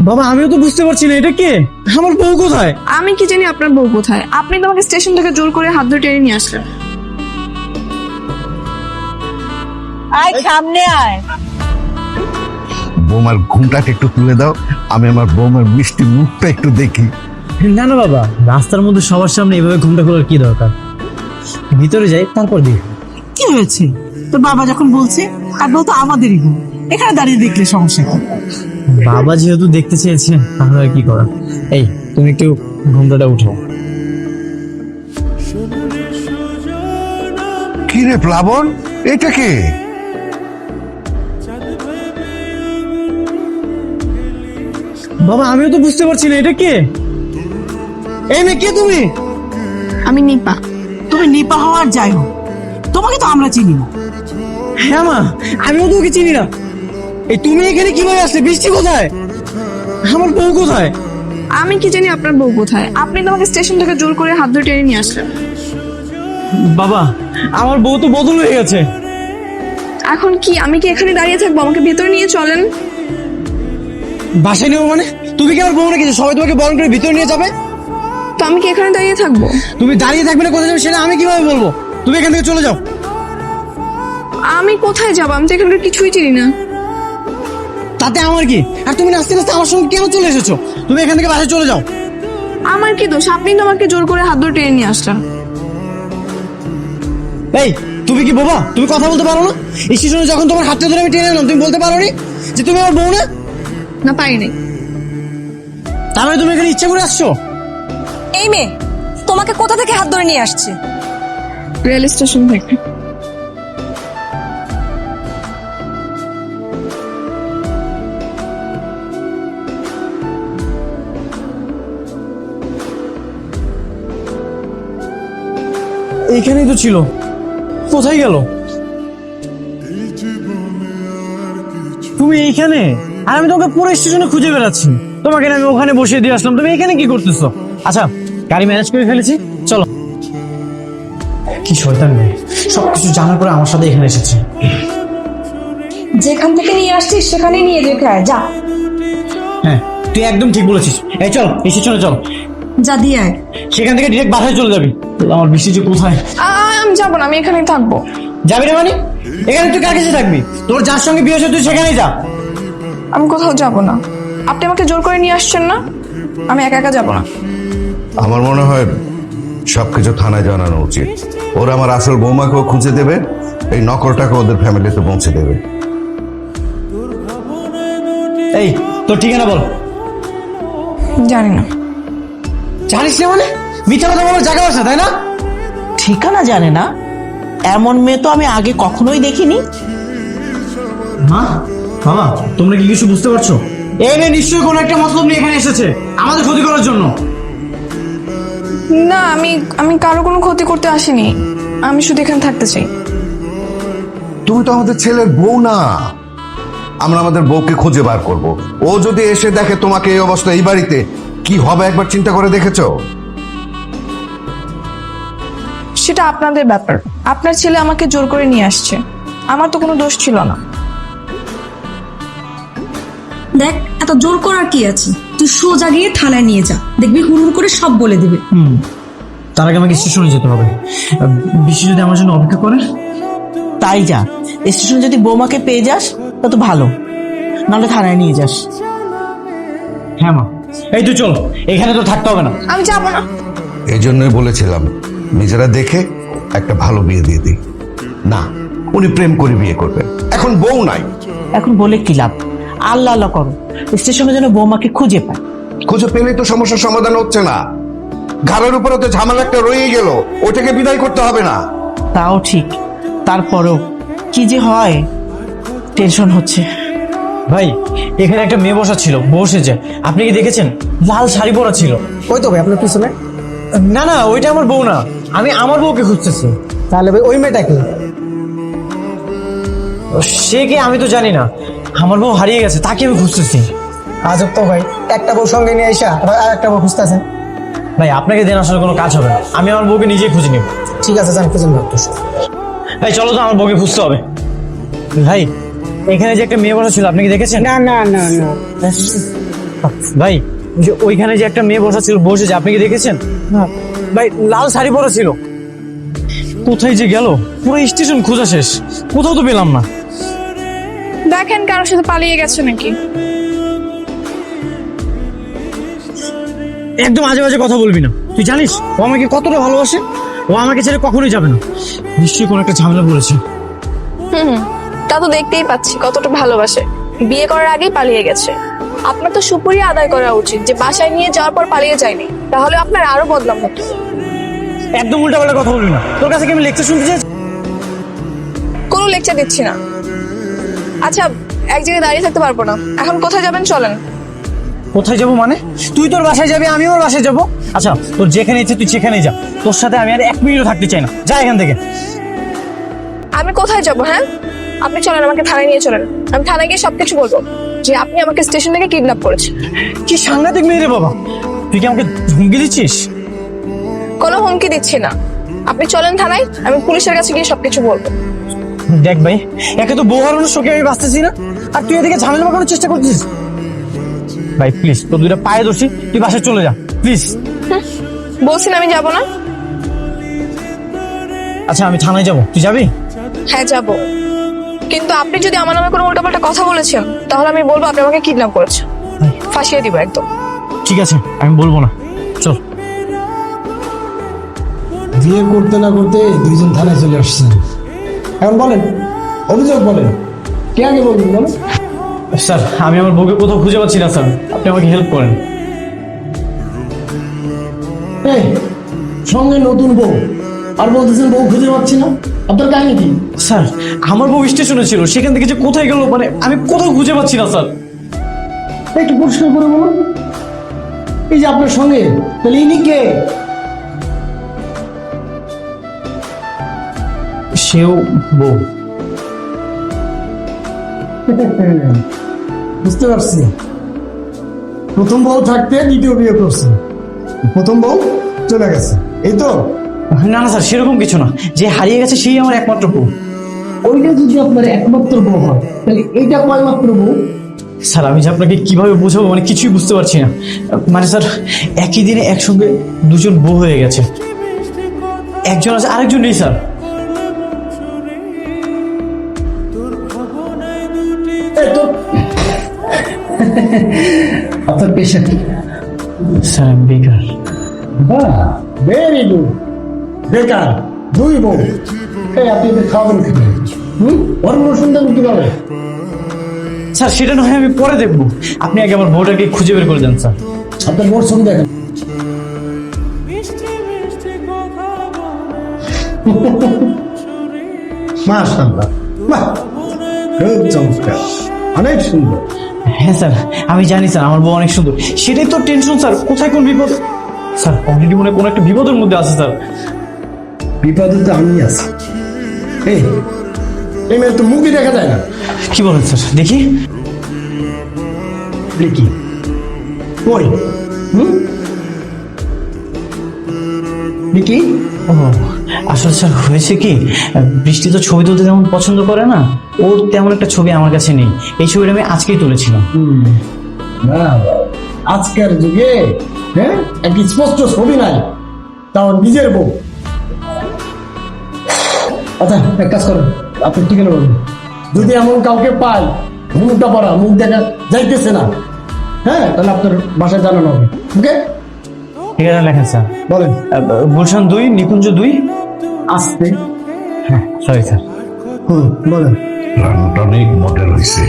বাবা আমিও তো বুঝতে পারছি না এটা কে, আমার বউ কোথায়? আমি কি জানি আপনার বউ কোথায়? আপনি তো আমাকে স্টেশন থেকে জোর করে হাত ধরে টেনে নিয়ে আসলেন। আয় সামনে আয়। বৌমার ঘুমটাকে একটু তুলে দাও, আমি আমার বৌমার মিষ্টি মুখটা একটু দেখি। না না বাবা, রাস্তার মধ্যে সবার সামনে এভাবে ঘুমটা খোলার কি দরকার? ভিতরে যাই তারপর দেখি। কি হয়েছে? তোর বাবা যখন বলছে আর বউ তো আমাদেরই বউ, এখানে দাঁড়িয়ে দেখলে সমস্যা কি? বাবা যেহেতু দেখতে চেয়েছে তাহলে আর কি করা। এই তুমি একটু ঘুমটাটা উঠো। কি রে প্লাবন, এটা কে? বাবা আমিও তো বুঝতে পারছি না এটা কে। এই মেয়ে কে তুমি? আমি নিপা। তুমি নিপা হওয়ার যাই হোক, তোমাকে তো আমরা চিনি না। হ্যাঁ মা, আমিও তো ওকে চিনি না। এই তুমি এখানে কিভাবে আসলে? বৃষ্টি কোথায়? আমার বউ কোথায়? আমি কি জানি আপনার বউ কোথায়? আপনি তো আমাকে স্টেশন থেকে জোর করে হাত ধরে টেনে নিয়ে আসলেন। বাবা আমার বউ তো বদল হয়ে গেছে। এখন কি আমি কি এখানে দাঁড়িয়ে থাকবো? আমাকে ভেতরে নিয়ে চলেন। বাসায় নেবো মানে? তুমি কি আমার বউ রেখেছো? সবাই তোমাকে বরণ করে ভিতরে নিয়ে যাবে। তো আমি কি এখানে দাঁড়িয়ে থাকবো? তুমি দাঁড়িয়ে থাকবে না কোথায় যাবে সেটা আমি কিভাবে বলবো? তুমি এখান থেকে চলে যাও। আমি কোথায় যাবো? আমি তো এখানকার কিছুই চিনি না। তাতে আমার কি? আর তুমি নাচতে নাচতে আমার সঙ্গে কেন চলে এসেছো? তুমি এখান থেকে বাসায় চলে যাও। আমার কি দোষ? আপনি তো আমাকে জোর করে হাত ধরে টেনে নিয়ে আসলেন। এই তুমি কি বোবা? তুমি কথা বলতে পারো না? স্টেশনে যখন তোমার হাতটা ধরে আমি টেনে আনলাম তুমি বলতে পারোনি যে তুমি আমার বউ না? না, পারিনি। তার মানে তুমি এখানে ইচ্ছা করে আসছো? এই মেয়ে তোমাকে কোথা থেকে হাত ধরে নিয়ে আসছে? রেল স্টেশন থেকে। এইখানেই তো ছিল, কোথায় গেল? তুমি এইখানে? আর আমি তোমাকে পুরো স্টেশনে খুঁজে বেড়াচ্ছি। তোমাকে না আমি ওখানে বসিয়ে দিয়ে আসলাম, তুমি এখানে কি করতেছো? আচ্ছা গাড়ি ম্যানেজ করে ফেলেছি, চলো। কি শয়তান মেয়ে, সবকিছু জানার পরে আমার সাথে এখানে এসেছে। যেখান থেকে নিয়ে আসছিস সেখানেই নিয়ে রেখে আয়, যা। হ্যাঁ তুই একদম ঠিক বলেছিস। এই চল স্টেশনে চল, যা দিয়ে আয়। সেখান থেকে ডিরেক্ট বাসায় চলে যাবি। আমার বৃষ্টি যে কোথায়? আমি যাবো না, আমি এখানেই থাকবো। যাবি না মানে? এখানে তুই কার কাছে থাকবি? তোর যার সঙ্গে বিয়ে হয়েছে তুই সেখানেই যা। আমি কোথাও যাবো না। আপনি আমাকে জোর করে নিয়ে আসছেন না, আমি একা একা যাবো না। আমার মনে হয় সবকিছু থানায় জানানো উচিত। ওরা আমার আসল বৌমাকেও খুঁজে দেবে, এই নকলটাকে ওদের ফ্যামিলিতে পৌঁছে দেবে। এই তোর ঠিকানা বল। জানি না। জানিস না মানে? মিথ্যা কথা বলার জায়গা আছে তাই না? ঠিকানা জানে না এমন মেয়ে তো আমি আগে কখনোই দেখিনি। মা বাবা তোমরা কি কিছু বুঝতে পারছো? এই মেয়ে নিশ্চয়ই কোনো একটা মতলব নিয়ে এখানে এসেছে আমাদের ক্ষতি করার জন্য। না, আমি কারো কোনো ক্ষতি করতে আসিনি। আমি শুধু এখানে থাকতে চাই। তুমি তো আমাদের ছেলের বউ না। আমরা আমাদের বউকে খুঁজে বার করব। ও যদি এসে দেখে তোমাকে এই অবস্থা এই বাড়িতে, কি হবে একবার চিন্তা করে দেখেছো? সেটা আপনাদের ব্যাপার। আপনার ছেলে আমাকে জোর করে নিয়ে আসছে, আমার তো কোনো দোষ ছিল না। দেখ, এত জোর করার কি আছে? তুই সোজা গিয়ে থানায় নিয়ে যা, দেখবি হুড় করে সব বলে দিবে। তার আগে আমাকে স্টেশনে যেতে হবে। বৃষ্টি যদি আমার জন্য অপেক্ষা করে। তাই যা, স্টেশনে যদি বৌমাকে পেয়ে যাস তত ভালো, নাহলে থানায় নিয়ে যাস। হ্যাঁ মা, এই তুই চল, এখানে তো থাকতে হবে না। আমি যাবো না। এই জন্যই বলেছিলাম নিজেরা দেখে একটা ভালো বিয়ে দিয়ে দিই। না, উনি প্রেম করে বিয়ে করবেন, এখন বউ নাই। এখন বলে কি লাভ? আল্লাহ আল্লাহ করো, স্টেশনে যেন বৌমাকে খুঁজে পায়। খুঁজে পেলেই তো সমস্যার সমাধান হচ্ছে না। ঘরের উপরে তো ঝামেলা একটা রয়ে গেল, ওটাকে বিদায় করতে হবে না? তাও ঠিক, তারপরও কি যে হয়, টেনশন হচ্ছে। ভাই এখানে একটা মেয়ে বসা ছিল, বসেছে, আপনি কি দেখেছেন? লাল শাড়ি পরা ছিল। ওই তো ভাই আপনার পিছনে। না না ওইটা আমার বউ না, আমি আমার বউকে খুঁজতেছি। তাহলে ভাই ওই মেয়েটাকে? সে কে আমি তো জানি না, আমার বউ হারিয়ে গেছে, তাকে আমি খুঁজতেছি। আজব তো ভাই, একটা বউ সঙ্গে নিয়ে এসা আবার আর একটা বউ খুঁজতেছেন। ভাই আপনাকে দেন আসলে কোনো কাজ হবে না, আমি আমার বউকে নিজেই খুঁজে নিব। ঠিক আছে যান, খুঁজুন ডক্টর। ভাই চলো তো, আমার বউকে খুঁজতে হবে। ভাই এখানে যে একটা মেয়ে বসা ছিল, আপনি কি দেখেছেন? না না না না, ভাই যে ওইখানে যে একটা মেয়ে বসা ছিল বসেছে, আপনি কি দেখেছেন? ভাই লাল শাড়ি পরা ছিল। কোথায় যে গেল? পুরো স্টেশন খোঁজা শেষ, কোথাও তো পেলাম না। দেখেন কারোর সাথে পালিয়ে গেছে নাকি। একদম আজে বাজে কথা বলবি না। তুই জানিস ও আমাকে কতটা ভালোবাসে? ও আমাকে ছেড়ে কখনোই যাবে না। নিশ্চয়ই কোনো একটা ঝামেলা পড়েছে। তা তো দেখতেই পাচ্ছি কতটা ভালোবাসে। বিয়ে করার আগেই পালিয়ে গেছে। আপনার তো সুপুরিয়া আদায় করা উচিত যে বাসায় নিয়ে যাওয়ার পর পালিয়ে যায়নি, তাহলে আপনার আরো বদনাম হতো। একদম উল্টাপাল্টা কথা বলবি না। তোর কাছে কি আমি লেকচার শুনতে চাই? কোনো লেকচার দিচ্ছি না। আচ্ছা, এক জায়গায় দাঁড়িয়ে থাকতে পারবো না, এখন কোথায় যাবেন চলেন। কোথায় যাবো মানে? তুই তোর বাসায় যাবি, আমি ওর বাসায় যাবো। আচ্ছা তোর যেখানে ইচ্ছে তুই সেখানেই যা, তোর সাথে আমি আর 1 মিনিটও থাকতে চাই না। যা এখান থেকে। আমি কোথায় যাব? হ্যাঁ, আপনি চলেন, আমাকে থানায় নিয়ে চলেন। আমি থানায় গিয়ে সবকিছু বলবো যে আপনি আমাকে স্টেশন থেকে কিডন্যাপ করেছেন। কি সাংঘাতিক মেয়ে রে বাবা, তুই কি আমাকে হুমকি দিচ্ছিস? কোনো হুমকি দিচ্ছি না, আপনি চলেন থানায়, আমি পুলিশের কাছে গিয়ে সবকিছু বলবো। দেখ ভাই, একে তো বউ হারানোর শোকে আমি বাঁচতেছি না, আর তুই এদিকে ঝামেলা পাকানোর চেষ্টা করছিস। ভাই প্লিজ, তোর দুইটা পায়ে দোষী, তুই বাসায় চলে যা প্লিজ। বলছি না আমি যাব না। আচ্ছা আমি থানায় যাবো, তুই যাবি? হ্যাঁ যাব, কিন্তু আপনি যদি আমার নামে কোনো উল্টাপাল্টা কথা বলেছেন তাহলে আমি বলবো আপনি আমাকে কিডন্যাপ করেছেন, ফাঁসিয়ে দিব একদম। ঠিক আছে, আমি বলবো না, চল। বিয়ে করতে না করতে দুইজন থানায় চলে আসছেন। এখন বলেন, অভিযোগ বলেন, কে আগে বলবেন বলেন? স্যার আমি আমার বউকে কোথাও খুঁজে পাচ্ছি না স্যার, আপনি আমাকে হেল্প করেন। এই সঙ্গে নতুন বউ, আর বলতেছেন বউ খুঁজে পাচ্ছি না, আপনার কাহিনী কি? স্যার আমার বউ স্টেশনে ছিল, সেখান থেকে যে কোথায় গেল মানে আমি কোথাও খুঁজে পাচ্ছি না স্যার। একটু পরিষ্কার করে বলুন। এই যে আপনার সঙ্গে, তাহলে ইনি কে? সেও বউ। বুঝতে পারছি, প্রথম বউ থাকতে দ্বিতীয় বিয়ে করছে, প্রথম বউ চলে গেছে, এই তো? না না স্যার, সেরকম কিছু না, যে হারিয়ে গেছে সেই আমার একমাত্র বউ। ওইটা যদি আপনার একমাত্র বউ হয় তাহলে এইটা কয় মাত্র বউ? স্যার আমি যে আপনাকে কিভাবে বোঝাবো মানে কিছুই বুঝতে পারছি না। মানে স্যার একই দিনে একসঙ্গে দুজন বউ হয়ে গেছে, একজন আছে আরেকজন নেই স্যার। এই তো আপনার পেশা কি? স্যার আমি বেকার। বাহ, ভেরি গুড। বেকার, দুই বউ। এই আপনি এদের খাওয়াবেন কি? অন্য সন্তান কিভাবে? স্যার সেটা নয় আমি পরে দেখবো, আপনি আগে আমার বউটাকে খুঁজে বের করে দেন স্যার। আপনার মোট ছবি দেখেন। মাশাআল্লাহ, বাহ, খুব চমৎকার, অনেক সুন্দর। হ্যাঁ স্যার আমি জানি স্যার আমার বউ অনেক সুন্দর, সেটাই তো টেনশন স্যার, কোথায় কোন বিপদ। স্যার অলরেডি মনে হয় কোনো একটা বিপদের মধ্যে আছে স্যার। বিপদে তো আমি আছি। এই এই মেয়ের তো মুখই দেখা যায় না। কি বলেন স্যার, দেখি। দেখি কই? দেখি। ও আসলে স্যার হয়েছে কি, বৃষ্টি তো ছবি তুলতে তেমন পছন্দ করে না, ওর তেমন একটা ছবি আমার কাছে নেই। এই ছবিটা আমি আজকেই তুলেছিলাম। না, আজকের যুগে হ্যাঁ একটি স্পষ্ট ছবি নাই, তাও নিজের বউ। আচ্ছা এক কাজ করেন, আপনি ঠিকানা বলুন। যদি এমন কাউকে পাই মুখটা পড়া, মুখ দেখা যাইতেছে না, হ্যাঁ তাহলে আপনার বাসায় জানানো হবে। ওকে, ঠিক আছে লেখেন স্যার। বলেন। গুলশান 2 নিকুঞ্জ 2। আসতে। হ্যাঁ সরি স্যার। বলেন। অনেক মডেল হয়েছে।